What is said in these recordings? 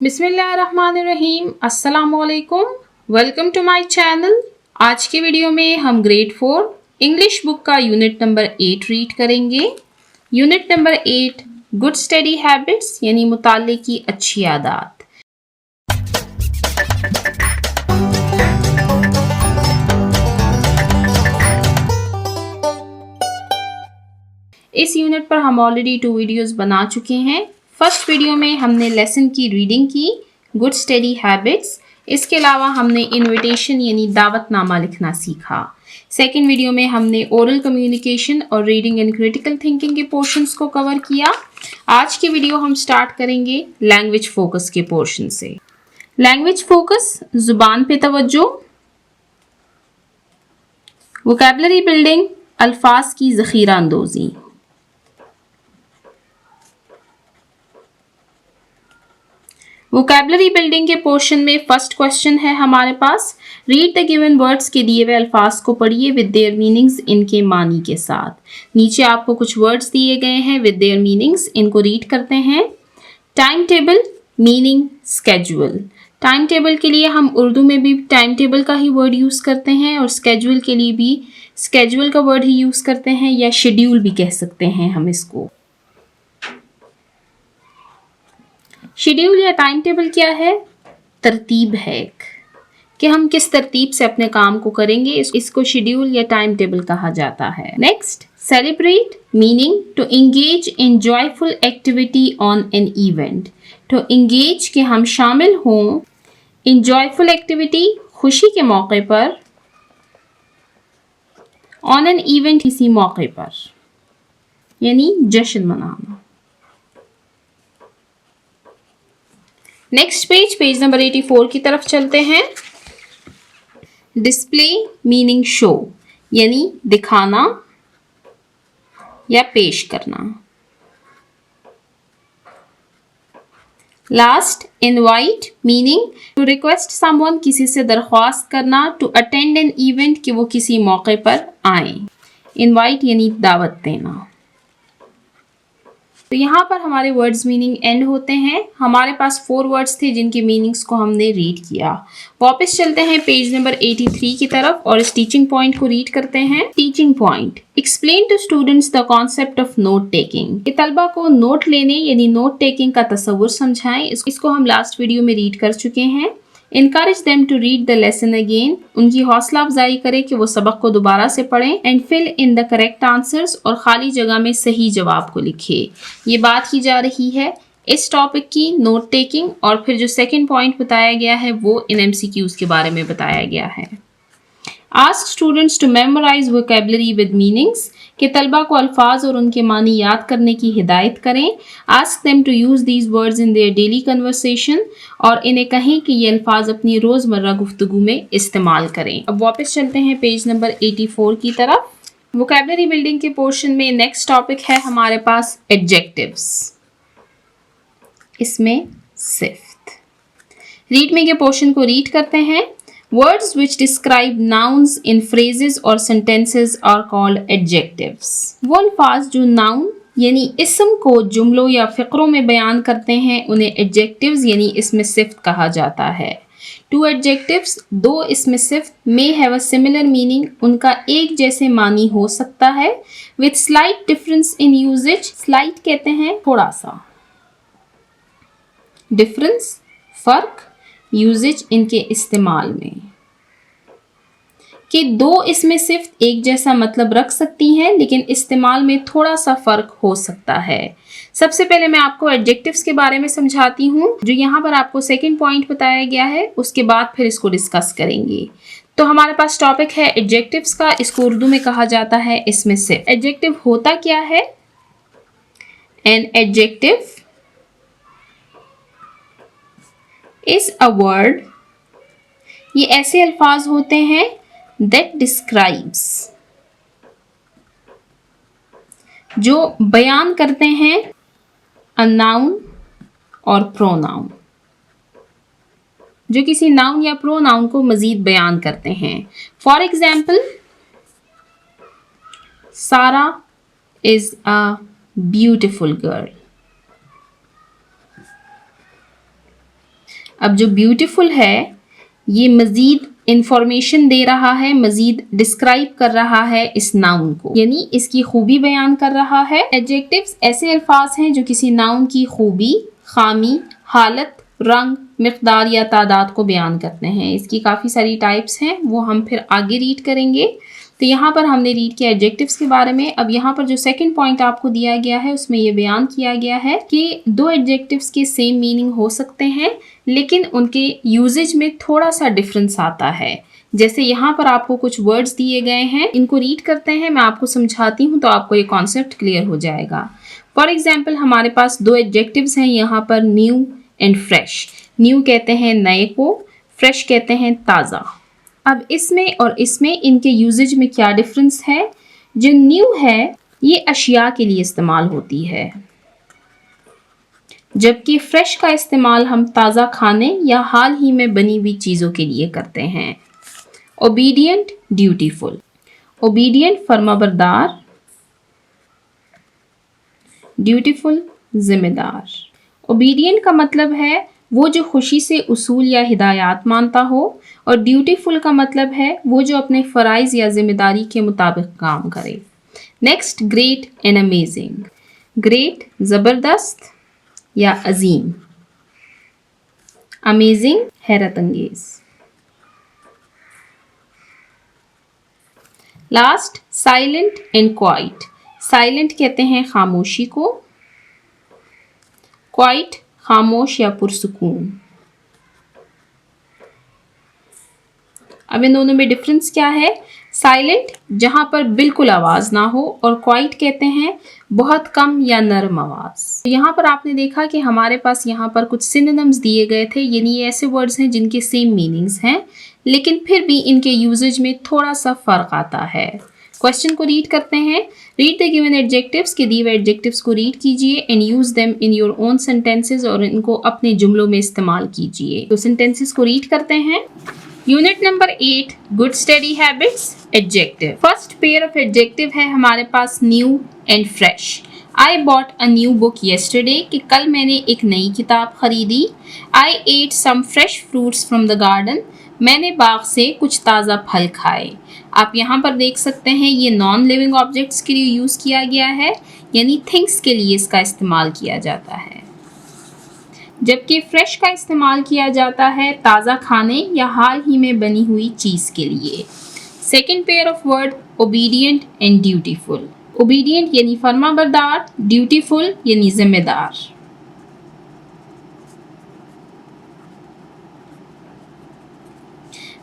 बिस्मिल्लाहिर्रहमानिर्रहीम, अस्सलामुअलैकुम। Welcome to my channel. आज की वीडियो में हम ग्रेड 4 इंग्लिश बुक का यूनिट नंबर 8 रीड करेंगे। Unit number 8 good study habits यानी मुताले की अच्छी आदत। इस यूनिट पर हम ऑलरेडी 2 वीडियोस बना चुके हैं। फर्स्ट वीडियो में हमने लेसन की रीडिंग की, गुड स्टडी हैबिट्स। इसके अलावा हमने इनविटेशन यानी दावतनामा लिखना सीखा। सेकेंड वीडियो में हमने ओरल कम्युनिकेशन और रीडिंग एंड क्रिटिकल थिंकिंग के पोर्शंस को कवर किया। आज की वीडियो हम स्टार्ट करेंगे लैंग्वेज फोकस के पोर्शन से। लैंग्वेज फोकस, जुबान पे तवज्जो, वोकैबुलरी बिल्डिंग, अल्फाज की ज़ख़ीरा अंदोज़ी। वोकैबुलरी बिल्डिंग के पोर्शन में फर्स्ट क्वेश्चन है हमारे पास, रीड द गिवन वर्ड्स के दिए हुए अल्फाज को पढ़िए विद देयर मीनिंग्स, इनके मानी के साथ। नीचे आपको कुछ वर्ड्स दिए गए हैं विद देयर मीनिंग्स, इनको रीड करते हैं। Time table, meaning schedule. Time table के लिए हम उर्दू में भी टाइम टेबल का ही वर्ड यूज़ करते हैं और स्केड्यूल के लिए भी स्केड्यूल का वर्ड ही यूज़ करते हैं या शेड्यूल भी कह सकते हैं हम इसको। शेड्यूल या टाइम टेबल क्या है? तरतीब है कि हम किस तरतीब से अपने काम को करेंगे, इसको शेड्यूल या टाइम टेबल कहा जाता है। Next, celebrate, meaning to engage in joyful activity on an event. To engage कि हम शामिल हों, इन जॉयफुल एक्टिविटी खुशी के मौके पर, ऑन एन इवेंट किसी मौके पर, यानी जश्न मनाना। नेक्स्ट पेज नंबर 84 की तरफ चलते हैं। डिस्प्ले, मीनिंग शो, यानी दिखाना या पेश करना। Last, invite, meaning to request someone, किसी से दरख्वास्त करना, टू अटेंड एन इवेंट कि वो किसी मौके पर आए। इनवाइट यानी दावत देना। तो यहाँ पर हमारे वर्ड्स मीनिंग एंड होते हैं। हमारे पास 4 वर्ड्स थे जिनके मीनिंग्स को हमने रीड किया। वापस चलते हैं पेज नंबर 83 की तरफ और इस टीचिंग पॉइंट को रीड करते हैं। Teaching point, explain to students the concept of note taking. कि तलबा को नोट लेने यानी नोट टेकिंग का तसव्वुर समझाएं। इसको हम लास्ट वीडियो में रीड कर चुके हैं। Encourage them to read the lesson again. उनकी हौसला अफजाई करें कि वो सबक को दोबारा से पढ़ें। And fill in the correct answers, और खाली जगह में सही जवाब को लिखे। ये बात की जा रही है इस टॉपिक की, नोट टेकिंग। और फिर जो सेकंड पॉइंट बताया गया है वो इन MCQs के बारे में बताया गया है। Ask students to memorize vocabulary with meanings, कि तलबा को अल्फाज और उनके मानी याद करने की हिदायत करें। Ask them to use these words in their daily conversation, और इन्हें कहें कि ये अल्फाज अपनी रोज़मर्रा गुफ्तगू में इस्तेमाल करें। अब वापस चलते हैं पेज नंबर 84 की तरफ। वोकैबुलरी बिल्डिंग के पोर्शन में नेक्स्ट टॉपिक है हमारे पास एडजेक्टिव्स, इसमें सिफ्त। रीड में के पोर्शन को रीड करते हैं। Words which describe nouns in phrases or sentences are called adjectives. वो अल्फाज जो नाउन यानी इसम को जुमलों या फ़िक्रों में बयान करते हैं उन्हें adjectives यानी इसमें सिफ्त कहा जाता है। Two adjectives, 2 इसमें सिफ्त, may have a similar meaning, उनका एक जैसे मानी हो सकता है, with slight difference in usage, slight कहते हैं थोड़ा सा, difference फर्क, यूजेज इनके इस्तेमाल में, कि 2 इसमें सिर्फ एक जैसा मतलब रख सकती हैं लेकिन इस्तेमाल में थोड़ा सा फर्क हो सकता है। सबसे पहले मैं आपको एडजेक्टिव्स के बारे में समझाती हूँ, जो यहाँ पर आपको सेकंड पॉइंट बताया गया है, उसके बाद फिर इसको डिस्कस करेंगे। तो हमारे पास टॉपिक है एडजेक्टिव्स का, इसको उर्दू में कहा जाता है इसमें सिर्फ। एडजेक्टिव होता क्या है? An adjective is a word, ये ऐसे अल्फाज होते हैं that describes, जो बयान करते हैं a noun और pronoun, जो किसी नाउन या प्रोनाउन को मजीद बयान करते हैं। फॉर एग्जाम्पल, सारा इज अ ब्यूटिफुल गर्ल। अब जो ब्यूटीफुल है ये मजीद इंफॉर्मेशन दे रहा है, मजीद डिस्क्राइब कर रहा है इस नाउन को, यानी इसकी खूबी बयान कर रहा है। एडजेक्टिव्स ऐसे अल्फाज हैं जो किसी नाउन की खूबी, खामी, हालत, रंग, मिकदार या तादाद को बयान करते हैं। इसकी काफ़ी सारी टाइप्स हैं, वो हम फिर आगे रीड करेंगे। तो यहाँ पर हमने रीड किया एडजेक्टिव्स के बारे में। अब यहाँ पर जो सेकंड पॉइंट आपको दिया गया है उसमें ये बयान किया गया है कि दो एडजेक्टिव्स के सेम मीनिंग हो सकते हैं लेकिन उनके यूजेज में थोड़ा सा डिफरेंस आता है। जैसे यहाँ पर आपको कुछ वर्ड्स दिए गए हैं, इनको रीड करते हैं, मैं आपको समझाती हूँ तो आपको ये कॉन्सेप्ट क्लियर हो जाएगा। फॉर एग्जाम्पल हमारे पास दो एडजेक्टिव्स हैं यहाँ पर, न्यू एंड फ्रेश। न्यू कहते हैं नए को, फ्रेश कहते हैं ताज़ा। अब इसमें और इसमें इनके यूजेज में क्या डिफरेंस है? जो न्यू है ये अशिया के लिए इस्तेमाल होती है, जबकि फ्रेश का इस्तेमाल हम ताज़ा खाने या हाल ही में बनी हुई चीज़ों के लिए करते हैं। Obedient, dutiful. ओबीडियंट फर्माबरदार, ड्यूटीफुल जिम्मेदार। ओबीडियंट का मतलब है वो जो खुशी से उसूल या हिदायत मानता हो, और ड्यूटीफुल का मतलब है वो जो अपने फ़राइज़ या जिम्मेदारी के मुताबिक काम करे। Next, great and amazing. Great ज़बरदस्त या अजीम, अमेजिंग हैरत अंगेज। Last, silent and quiet. Silent कहते हैं खामोशी को, क्वाइट खामोश या पुरसुकून। अब इन दोनों में डिफरेंस क्या है? साइलेंट जहां पर बिल्कुल आवाज ना हो, और क्वाइट कहते हैं बहुत कम या नरम आवाज। तो यहाँ पर आपने देखा कि हमारे पास यहाँ पर कुछ सिनोनिम्स दिए गए थे, यानी ये ऐसे वर्ड्स हैं जिनके सेम मीनिंग्स हैं लेकिन फिर भी इनके यूजेज में थोड़ा सा फर्क आता है। क्वेश्चन को रीड करते हैं। रीड द गिवन एडजेक्टिव्स, के दिए हुए एडजेक्टिव्स को रीड कीजिए and use them in your own sentences, और इनको अपने जुमलों में इस्तेमाल कीजिए। तो सेंटेंसेस को रीड करते हैं। Unit number 8, good study habits. Adjective. First pair of adjective है हमारे पास new and fresh. I bought a new book yesterday, कि कल मैंने एक नई किताब खरीदी। I ate some fresh fruits from the garden, मैंने बाग से कुछ ताज़ा फल खाए। आप यहाँ पर देख सकते हैं ये नॉन लिविंग ऑब्जेक्ट्स के लिए यूज़ किया गया है, यानी थिंग्स के लिए इसका इस्तेमाल किया जाता है, जबकि फ्रेश का इस्तेमाल किया जाता है ताज़ा खाने या हाल ही में बनी हुई चीज़ के लिए। Second pair of word, obedient and dutiful. Obedient यानी फर्माबरदार, ड्यूटीफुल यानी जिम्मेदार।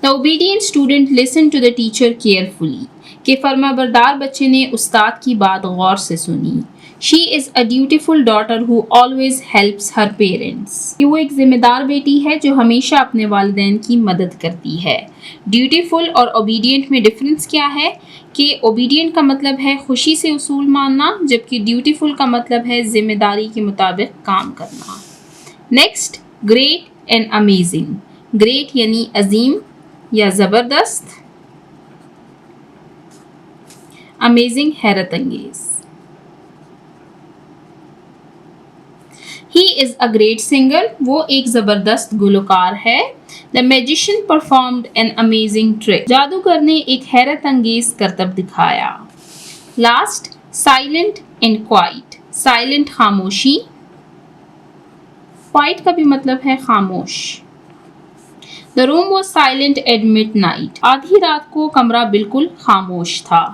The obedient student listened to the teacher carefully, कि फर्माबरदार बच्चे ने उस्ताद की बात गौर से सुनी। She is a dutiful daughter who always helps her parents, कि वो एक जिम्मेदार बेटी है जो हमेशा अपने वालिदैन की मदद करती है। ड्यूटीफुल और ओबीडियंट में डिफरेंस क्या है? कि ओबीडियंट का मतलब है खुशी से उसूल मानना, जबकि ड्यूटीफुल का मतलब है जिम्मेदारी के मुताबिक काम करना। Next, great and amazing. Great यानी अजीम या ज़बरदस्त, अमेजिंग हैरत अंगेज। He is a great singer, वो एक ज़बरदस्त गुलकार है। The magician performed an amazing trick, जादूगर ने एक हैरत अंगेज करतब दिखाया। Last, silent and quiet। Silent खामोशी, quiet का भी मतलब है खामोश। The room was silent at midnight, आधी रात को कमरा बिल्कुल खामोश था।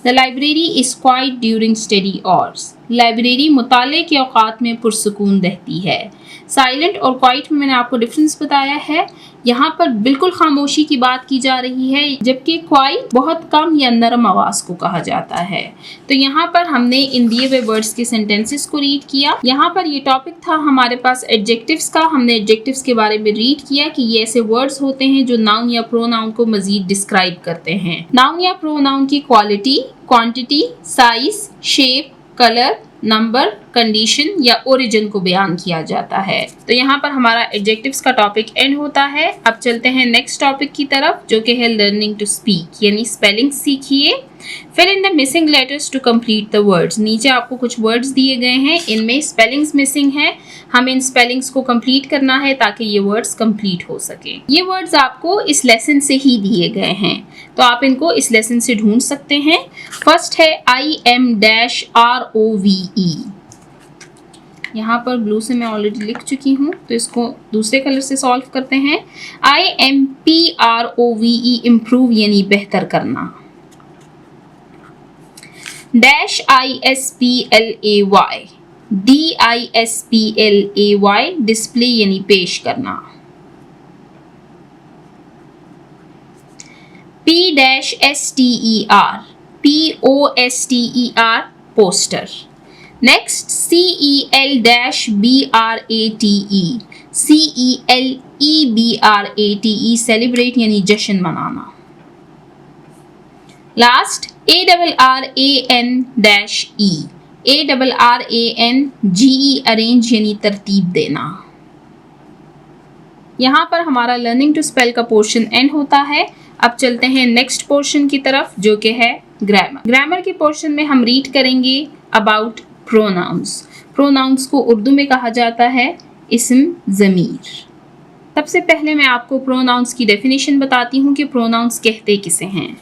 The library is quiet during study hours, library मुताले के औकात में पुरसुकून रहती है। साइलेंट और क्वाइट में मैंने आपको डिफरेंस बताया है। यहाँ पर बिल्कुल खामोशी की बात की जा रही है, जबकि क्वाइट बहुत कम या नरम आवाज को कहा जाता है। तो यहाँ पर हमने इन दिए हुए वर्ड्स के सेंटेंसेस को रीड किया। यहाँ पर ये टॉपिक था हमारे पास एडजेक्टिव्स का। हमने एडजेक्टिव्स के बारे में रीड किया कि ये ऐसे वर्ड्स होते हैं जो नाउन या प्रोनाउन को मजीद डिस्क्राइब करते हैं। नाउन या प्रोनाउन की quality, quantity, size, shape, colour, number, condition या ओरिजिन को बयान किया जाता है। तो यहाँ पर हमारा एडजेक्टिव्स का टॉपिक एंड होता है। अब चलते हैं नेक्स्ट टॉपिक की तरफ, जो कि है लर्निंग टू स्पीक, यानी स्पेलिंग सीखिए। Fill in the missing letters to complete the words. नीचे आपको कुछ वर्ड्स दिए गए हैं, इनमें स्पेलिंग्स मिसिंग है, हमें इन स्पेलिंग्स को कंप्लीट करना है ताकि ये वर्ड्स कंप्लीट हो सके। ये वर्ड्स आपको इस लेसन से ही दिए गए हैं, तो आप इनको इस लेसन से ढूंढ सकते हैं। फर्स्ट है IM-ROVE। यहाँ पर ब्लू से मैं ऑलरेडी लिख चुकी हूँ, तो इसको दूसरे कलर से सॉल्व करते हैं। IMPROVE इम्प्रूव यानी बेहतर करना। -ISPLAY DISPLAY डिस्प्ले यानी पेश करना। P-STER POSTER poster. Next CELBRATE celebrate यानी जश्न मनाना। लास्ट ARRANGE अरेंज यानी तरतीब देना। यहाँ पर हमारा लर्निंग टू स्पेल का पोर्शन एंड होता है। अब चलते हैं नेक्स्ट पोर्शन की तरफ, जो कि है ग्रामर। ग्रामर के पोर्शन में हम रीड करेंगे अबाउट प्रोनाउंस। प्रोनाउंस को उर्दू में कहा जाता है इस्म ज़मीर। सबसे पहले मैं आपको प्रोनाउंस की डेफिनेशन बताती हूँ कि प्रोनाउंस कहते किसे हैं।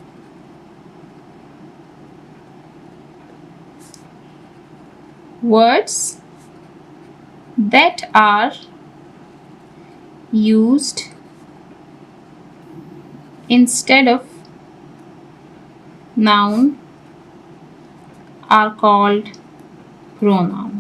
Words that are used instead of noun are called pronoun.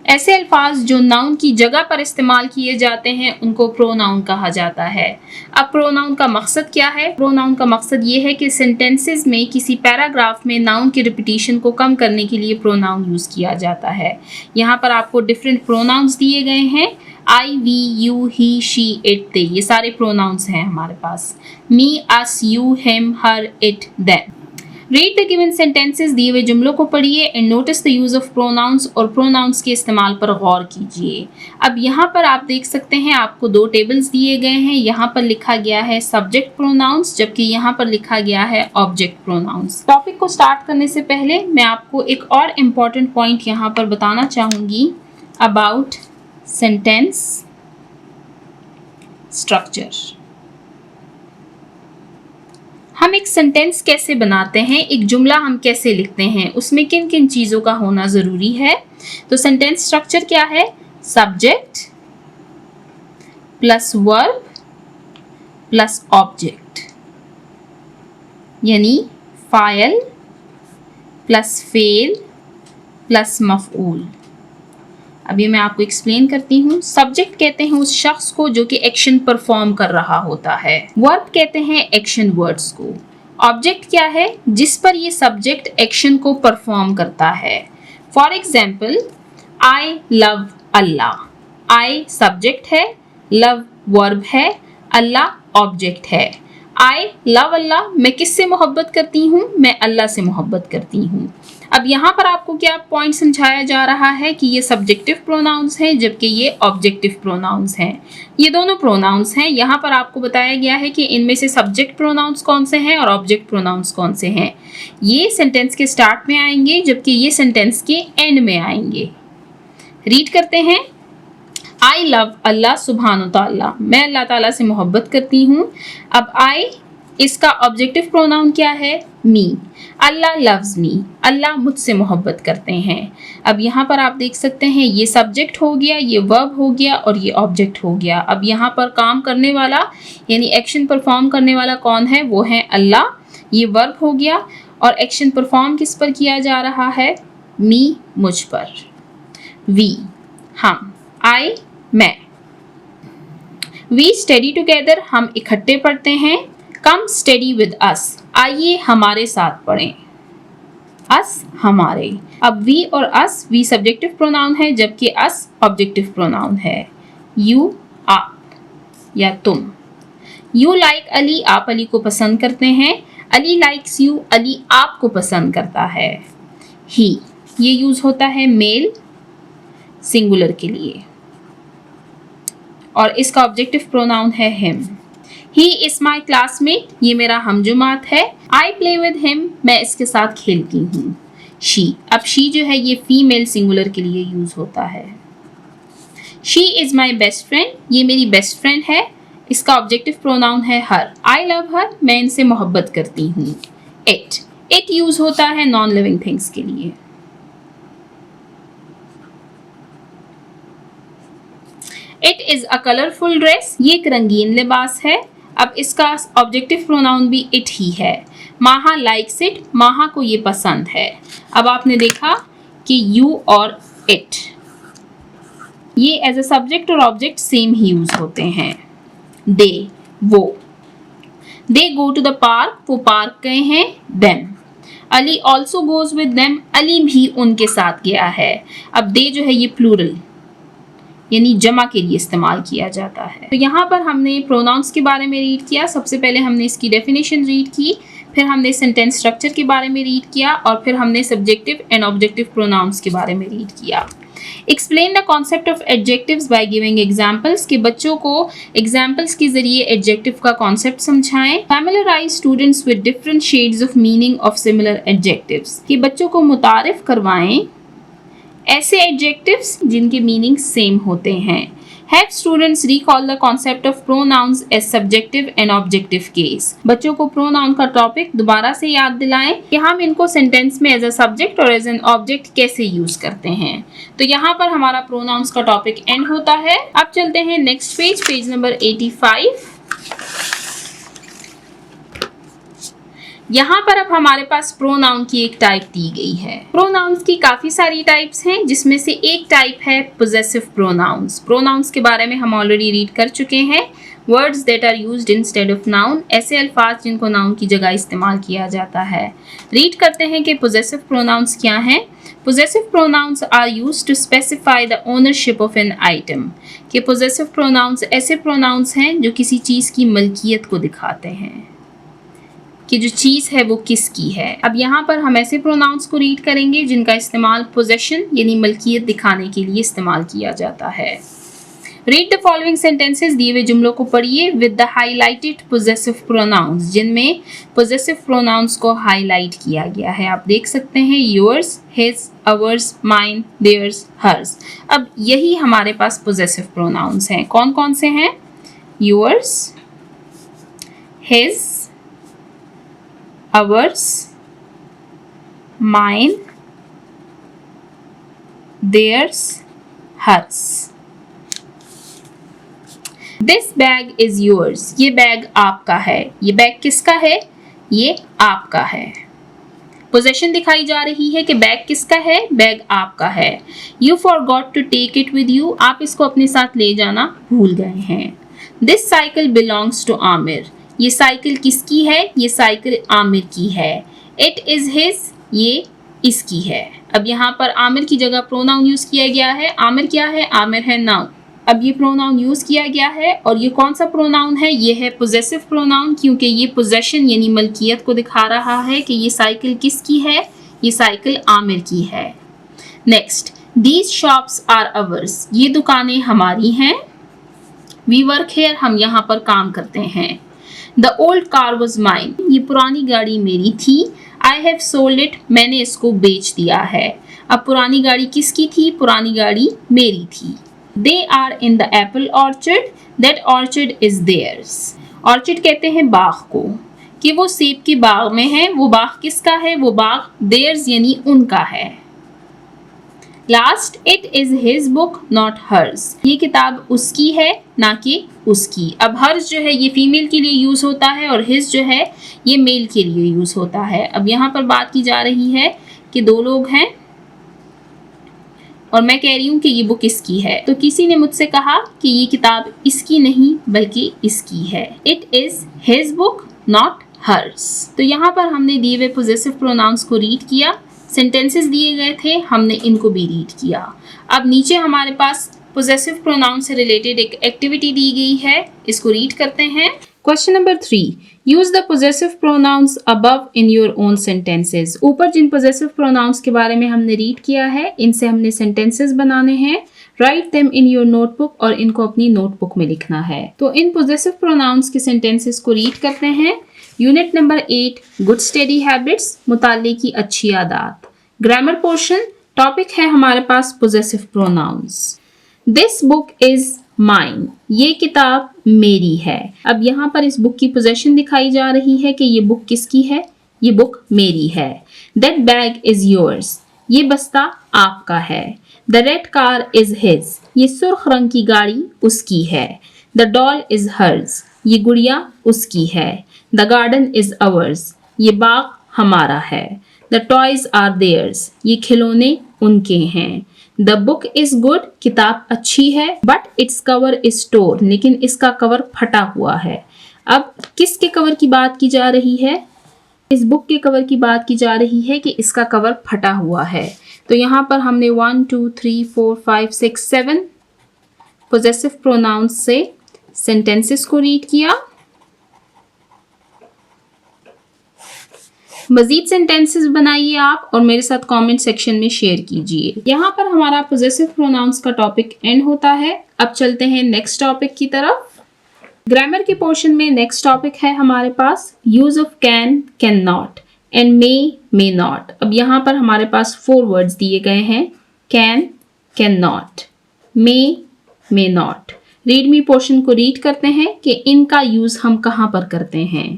ऐसे अल्फाज जो नाउन की जगह पर इस्तेमाल किए जाते हैं उनको प्रोनाउन कहा जाता है। अब प्रोनाउन का मकसद क्या है? प्रोनाउन का मकसद ये है कि सेंटेंसेस में किसी पैराग्राफ में नाउन की रिपीटिशन को कम करने के लिए प्रोनाउन यूज़ किया जाता है। यहाँ पर आपको डिफरेंट प्रोनाउंस दिए गए हैं। I, we, you, he, she, it, they, ये सारे प्रोनाउंस हैं हमारे पास। Me, us, you, him, her, it, them. Read the given sentences, दिए हुए जुमलों को पढ़िए and notice the use of pronouns, और प्रोनाउंस के इस्तेमाल पर गौर कीजिए। अब यहाँ पर आप देख सकते हैं आपको दो टेबल्स दिए गए हैं। यहाँ पर लिखा गया है सब्जेक्ट प्रोनाउंस, जबकि यहाँ पर लिखा गया है ऑब्जेक्ट प्रोनाउंस। टॉपिक को स्टार्ट करने से पहले मैं आपको एक और इम्पॉर्टेंट पॉइंट यहाँ पर बताना चाहूँगी अबाउट सेंटेंस स्ट्रक्चर। हम एक सेंटेंस कैसे बनाते हैं, एक जुमला हम कैसे लिखते हैं, उसमें किन किन चीज़ों का होना ज़रूरी है। तो सेंटेंस स्ट्रक्चर क्या है? Subject plus verb plus object, यानी फाइल प्लस फेल प्लस मफऊल। अब ये मैं आपको एक्सप्लेन करती हूँ। सब्जेक्ट कहते हैं उस शख्स को जो कि एक्शन परफॉर्म कर रहा होता है। वर्ब कहते हैं एक्शन वर्ड्स को। ऑब्जेक्ट क्या है? जिस पर ये सब्जेक्ट एक्शन को परफॉर्म करता है। For example, I love Allah. I subject है, लव वर्ब है, अल्लाह ऑब्जेक्ट है। आई लव अल्लाह, मैं किससे मोहब्बत करती हूँ? मैं अल्लाह से मोहब्बत करती हूँ। अब यहाँ पर आपको क्या पॉइंट समझाया जा रहा है कि ये सब्जेक्टिव प्रोनाउंस हैं, जबकि ये ऑब्जेक्टिव प्रोनाउंस हैं। ये दोनों प्रोनाउंस हैं। यहाँ पर आपको बताया गया है कि इनमें से सब्जेक्ट प्रोनाउंस कौन से हैं और ऑब्जेक्ट प्रोनाउंस कौन से हैं। ये सेंटेंस के स्टार्ट में आएंगे, जबकि ये सेंटेंस के एंड में आएंगे। रीड करते हैं। आई लव अल्लाह सुब्हान ताला, मैं अल्लाह ताला से मोहब्बत करती हूँ। अब आई, इसका ऑब्जेक्टिव प्रोनाउन क्या है? मी। अल्लाह लव्स मी, अल्लाह मुझसे मोहब्बत करते हैं। अब यहाँ पर आप देख सकते हैं ये सब्जेक्ट हो गया, ये वर्ब हो गया और ये ऑब्जेक्ट हो गया। अब यहाँ पर काम करने वाला यानी एक्शन परफॉर्म करने वाला कौन है? वो है अल्लाह। ये वर्ब हो गया और एक्शन परफॉर्म किस पर किया जा रहा है? मी, मुझ पर। वी, हम। आई, मैं। वी स्टडी टुगेदर, हम इकट्ठे पढ़ते हैं। कम स्टडी विद अस, आइए हमारे साथ पढ़ें। अस, हमारे। अब वी और अस, वी सब्जेक्टिव प्रोनाउन है, जबकि अस ऑब्जेक्टिव प्रोनाउन है। यू, आप या तुम। यू लाइक अली, आप अली को पसंद करते हैं। अली लाइक्स यू, अली आपको पसंद करता है। ही, ये यूज होता है मेल सिंगुलर के लिए और इसका ऑब्जेक्टिव प्रोनाउन है him. He is my classmate, ये मेरा हमजुमात है। आई प्ले विद हिम, मैं इसके साथ खेलती हूँ। शी, अब शी जो है ये फीमेल सिंगुलर के लिए यूज होता है। She is my best friend, ये मेरी बेस्ट फ्रेंड है। इसका ऑब्जेक्टिव प्रोनाउन है हर। आई लव हर, मैं इनसे मोहब्बत करती हूँ। इट यूज होता है नॉन लिविंग थिंग्स के लिए। It is a colourful dress, ये एक रंगीन लिबास है। अब इसका ऑब्जेक्टिव प्रोनाउन भी इट ही है। माहा लाइक्स इट, माहा को ये पसंद है। अब आपने देखा कि यू और इट ये एज अ सब्जेक्ट और ऑब्जेक्ट सेम ही यूज होते हैं। दे, वो। दे गो टू द पार्क, वो पार्क गए हैं। Them, Ali also goes with them, Ali भी उनके साथ गया है। अब दे जो है ये प्लूरल यानी जमा के लिए इस्तेमाल किया जाता है। तो यहाँ पर हमने प्रोनाउंस के बारे में रीड किया। सबसे पहले हमने इसकी डेफिनेशन रीड की, फिर हमने सेंटेंस स्ट्रक्चर के बारे में रीड किया और फिर हमने सब्जेक्टिव एंड ऑब्जेक्टिव प्रोनाउंस के बारे में रीड किया। Explain the concept of adjectives bye giving examples, के बच्चों को एग्जाम्पल्स के जरिए एडजेक्टिव का कॉन्सेप्ट समझाएं। Familiarise students with different shades of meaning of similar adjectives, के बच्चों को मुतारिफ करवाएं ऐसे एडजेक्टिव्स जिनके मीनिंग सेम होते हैं। Have students recall the concept of pronouns as subjective and objective case. बच्चों को प्रोनाउन का टॉपिक दोबारा से याद दिलाएं कि हम इनको सेंटेंस में एज अ सब्जेक्ट और एज एन ऑब्जेक्ट कैसे यूज करते हैं। तो यहाँ पर हमारा प्रोनाउंस का टॉपिक एंड होता है। अब चलते हैं नेक्स्ट पेज, पेज नंबर 85। यहाँ पर अब हमारे पास प्रोनाउन की एक टाइप दी गई है। प्रोनाउंस की काफी सारी टाइप्स हैं, जिसमें से एक टाइप है पोजेसिव प्रोनाउंस। प्रोनाउंस के बारे में हम ऑलरेडी रीड कर चुके हैं। Words that are used instead of noun, ऐसे अल्फाज जिनको नाउन की जगह इस्तेमाल किया जाता है। रीड करते हैं कि पोजेसिव प्रोनाउंस क्या हैं। Possessive pronouns are used to specify the ownership of an item, कि पोजेसिव प्रोनाउंस ऐसे प्रोनाउंस हैं जो किसी चीज की मलकियत को दिखाते हैं कि जो चीज है वो किसकी है। अब यहाँ पर हम ऐसे प्रोनाउंस को रीड करेंगे जिनका इस्तेमाल पोजेशन यानी मलकियत दिखाने के लिए इस्तेमाल किया जाता है। रीड द फॉलोइंग सेंटेंसेस, दिए हुए जुमलों को पढ़िए with the highlighted possessive pronouns, जिनमें पोजेसिव प्रोनाउंस को हाईलाइट किया गया है। आप देख सकते हैं yours, his, ours, mine, theirs, hers. अब यही हमारे पास पोजेसिव प्रोनाउंस हैं। कौन कौन से हैं? Yours, his, ours, mine, theirs, hers. This bag is yours. ये बैग आपका है। ये बैग किसका है? ये आपका है। पोजेशन दिखाई जा रही है कि बैग किसका है? बैग आपका है। You forgot to take it with you. आप इसको अपने साथ ले जाना भूल गए हैं। This cycle belongs to Amir. ये साइकिल किसकी है? ये साइकिल आमिर की है। इट इज हिज, ये इसकी है। अब यहाँ पर आमिर की जगह प्रोनाउन यूज किया गया है। आमिर क्या है? आमिर है नाउन। अब ये प्रोनाउन यूज किया गया है और ये कौन सा प्रोनाउन है? ये है पोजेसिव प्रोनाउन, क्योंकि ये पोजेशन यानी मलकियत को दिखा रहा है कि ये साइकिल किसकी है? ये साइकिल आमिर की है। Next, these shops are ours, ये दुकानें हमारी हैं। वी वर्क हियर, हम यहाँ पर काम करते हैं। The old car was mine, ये पुरानी गाड़ी मेरी थी। I have sold it, मैंने इसको बेच दिया है। अब पुरानी गाड़ी किसकी थी? पुरानी गाड़ी मेरी थी। They are in the apple orchard, that orchard is theirs. Orchard कहते हैं बाग को, कि वो सेब के बाग में है। वो बाग किसका है? वो बाग theirs यानी उनका है। Last, it is his book not hers, ये किताब उसकी है ना कि उसकी। अब हर्स जो है ये फीमेल के लिए यूज होता है और हिज जो है ये मेल के लिए यूज होता है। अब यहाँ पर बात की जा रही है कि दो लोग हैं और मैं कह रही हूँ कि ये बुक इसकी है। तो किसी ने मुझसे कहा कि ये किताब इसकी नहीं बल्कि इसकी है। It is his book not hers. तो यहाँ पर हमने दिए हुए पोजेसिव प्रोनाउंस को रीड किया, सेंटेंसेस दिए गए थे, हमने इनको भी रीड किया। अब नीचे हमारे पास पोजेसिव प्रोनाउन से रिलेटेड एक एक्टिविटी दी गई है, इसको रीड करते हैं। Question number 3, use the possessive pronouns above in your own sentences. ऊपर जिन पोजेसिव प्रोनाउंस के बारे में हमने रीड किया है, इनसे हमने सेंटेंसेस बनाने हैं। Write them in your notebook, और इनको अपनी नोटबुक में लिखना है। तो इन पोजेसिव प्रोनाउंस के सेंटेंसेस को रीड करते हैं। Unit number 8, good study habits, मुताले की अच्छी आदत। ग्रामर पोर्शन, टॉपिक है हमारे पास possessive pronouns. This book is mine, ये किताब मेरी है। अब यहाँ पर इस बुक की पोजेशन दिखाई जा रही है कि ये बुक किसकी है, ये बुक मेरी है। दैट बैग इज योर्स, ये बस्ता आपका है। The red car is his, ये सुर्ख रंग की गाड़ी उसकी है। द डॉल इज हर्स, ये गुड़िया उसकी है। द गार्डन इज अवर्स, ये बाग हमारा है। द टॉयज आर देयर्स, ये खिलौने उनके हैं। द बुक इज गुड, किताब अच्छी है। बट इट्स कवर इज टोर, लेकिन इसका कवर फटा हुआ है। अब किसके कवर की बात की जा रही है? इस बुक के कवर की बात की जा रही है कि इसका कवर फटा हुआ है। तो यहाँ पर हमने 1 2 3 4 5 6 7 पोजेसिव प्रोनाउंस से सेंटेंसेस को रीड किया। मजीद सेंटेंसेस बनाइए आप और मेरे साथ कमेंट सेक्शन में शेयर कीजिए। यहाँ पर हमारा पोजेसिव प्रोनाउंस का टॉपिक एंड होता है। अब चलते हैं नेक्स्ट टॉपिक की तरफ। ग्रामर के पोर्शन में नेक्स्ट टॉपिक है हमारे पास use of can, can not and may not. अब यहाँ पर हमारे पास 4 वर्ड्स दिए गए हैं, can, can not, may not. Read me portion को रीड करते हैं कि इनका यूज हम कहाँ पर करते हैं।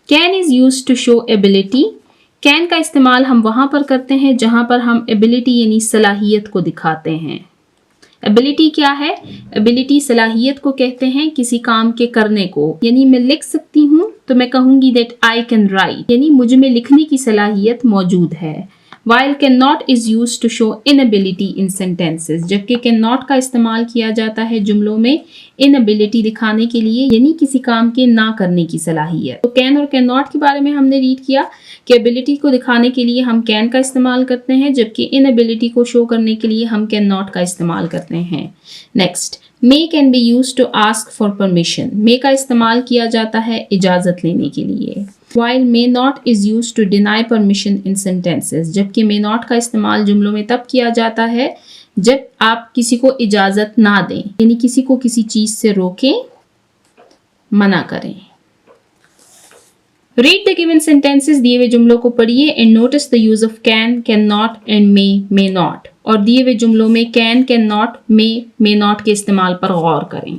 Can is use to show ability, can का इस्तेमाल हम वहां पर करते हैं जहां पर हम एबिलिटी यानी सलाहियत को दिखाते हैं। एबिलिटी क्या है? एबिलिटी सलाहियत को कहते हैं, किसी काम के करने को। यानी मैं लिख सकती हूँ तो मैं कहूंगी दैट आई कैन राइट, यानी मुझ में लिखने की सलाहियत मौजूद है। While cannot is used to show inability in sentences, जबकि cannot का इस्तेमाल किया जाता है जुमलों में inability दिखाने के लिए, यानी किसी काम के ना करने की सलाहियत। तो can और cannot के बारे में हमने रीड किया कि ability को दिखाने के लिए हम can का इस्तेमाल करते हैं, जबकि inability को शो करने के लिए हम cannot का इस्तेमाल करते हैं। Next, may can be used to ask for permission, may का इस्तेमाल किया जाता है इजाज़त लेने के लिए। While may not is used to deny permission in sentences, जबकि may not का इस्तेमाल जुमलों में तब किया जाता है जब आप किसी को इजाज़त ना दें, यानी किसी को किसी चीज़ से रोकें, मना करें। Read the given sentences, दिए हुए जुमलों को पढ़िए and notice the use of can, cannot and may not, और दिए हुए जुमलों में can, cannot, may not के इस्तेमाल पर गौर करें।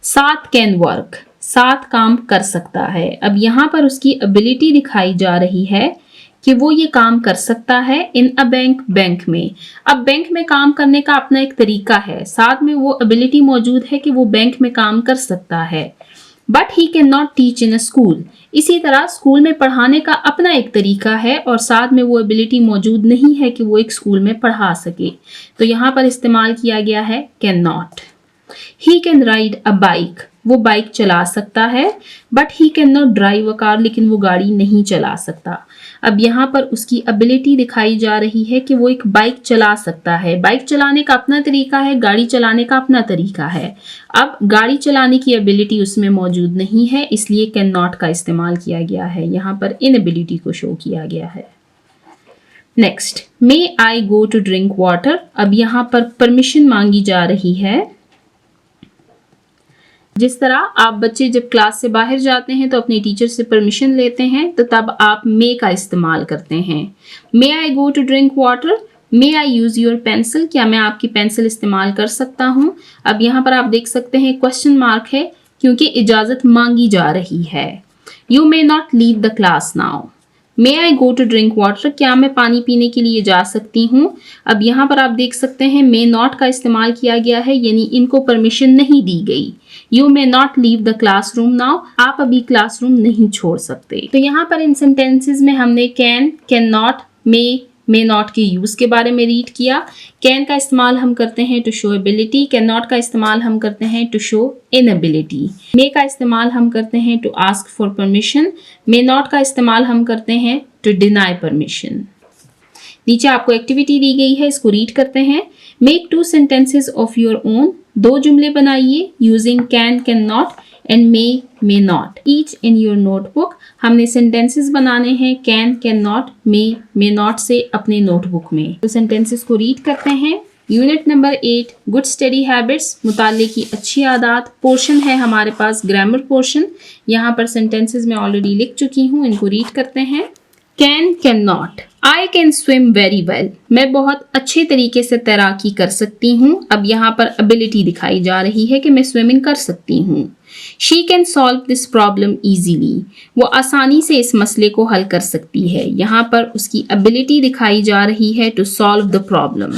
7 can work, 7 काम कर सकता है। अब यहाँ पर उसकी एबिलिटी दिखाई जा रही है कि वो ये काम कर सकता है इन अ बैंक में। अब बैंक में काम करने का अपना एक तरीका है, साथ में वो एबिलिटी मौजूद है कि वो बैंक में काम कर सकता है। But he can not teach in a school, इसी तरह स्कूल में पढ़ाने का अपना एक तरीका है और साथ में वो एबिलिटी मौजूद नहीं है कि वो एक स्कूल में पढ़ा सके। तो यहाँ पर इस्तेमाल किया गया है can not. He can ride a bike, वो बाइक चला सकता है। But he can not drive a car, लेकिन वो गाड़ी नहीं चला सकता। अब यहाँ पर उसकी एबिलिटी दिखाई जा रही है कि वो एक बाइक चला सकता है। बाइक चलाने का अपना तरीका है, गाड़ी चलाने का अपना तरीका है। अब गाड़ी चलाने की एबिलिटी उसमें मौजूद नहीं है, इसलिए कैन नॉट का इस्तेमाल किया गया है। यहाँ पर इनएबिलिटी को शो किया गया है। Next, may I go to drink water. अब यहाँ पर परमिशन मांगी जा रही है। जिस तरह आप बच्चे जब क्लास से बाहर जाते हैं तो अपने टीचर से परमिशन लेते हैं, तो तब आप मे का इस्तेमाल करते हैं। May I go to drink water, may I use your pencil, क्या मैं आपकी पेंसिल इस्तेमाल कर सकता हूँ। अब यहाँ पर आप देख सकते हैं क्वेश्चन मार्क है क्योंकि इजाज़त मांगी जा रही है। You may not leave the class now, may I go to drink water, क्या मैं पानी पीने के लिए जा सकती हूँ। अब यहाँ पर आप देख सकते हैं मे नॉट का इस्तेमाल किया गया है, यानी इनको परमिशन नहीं दी गई। You may not leave the classroom now, आप अभी क्लासरूम नहीं छोड़ सकते। तो यहाँ पर इन सेंटेंसेस में हमने can, can not, may not के यूज के बारे में रीड किया। कैन का इस्तेमाल हम करते हैं to show ability, can not का इस्तेमाल हम करते हैं टू शो इनएबिलिटी। मे का इस्तेमाल हम करते हैं to ask for permission, may not का इस्तेमाल हम करते हैं टू डिनाई परमिशन। नीचे आपको एक्टिविटी दी गई है, इसको रीड करते हैं। Make 2 sentences of your own, 2 जुमले बनाइए using can, can not and may not. Each in your notebook. हमने सेंटेंसेस बनाने हैं कैन नॉट, मे नॉट से अपने नोटबुक में। तो सेंटेंसेस को रीड करते हैं। Unit number 8 good study habits, मुताले की अच्छी आदत। पोर्शन है हमारे पास ग्रामर पोर्शन। यहाँ पर सेंटेंसेस मैं ऑलरेडी लिख चुकी हूँ, इनको रीड करते हैं। Can not. I can swim very well. मैं बहुत अच्छे तरीके से तैराकी कर सकती हूँ। अब यहाँ पर एबिलिटी दिखाई जा रही है कि मैं स्विमिंग कर सकती हूँ। She can solve this problem easily. वो आसानी से इस मसले को हल कर सकती है। यहाँ पर उसकी एबिलिटी दिखाई जा रही है to solve the problem.